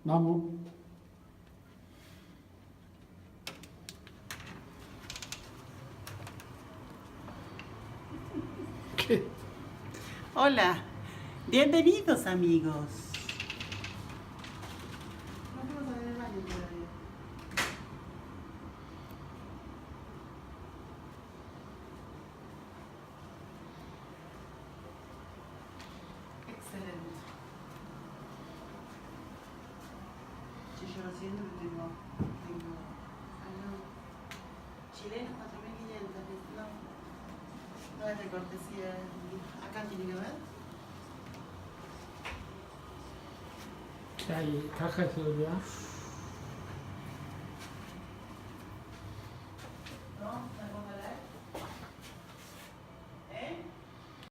Vamos. ¿Qué? Hola, bienvenidos amigos. Excelente. Si yo lo siento que tengo chilenos 4.500, no es de cortesía. Acá tiene que ver. ¿Qué hay? ¿Caja de seguridad?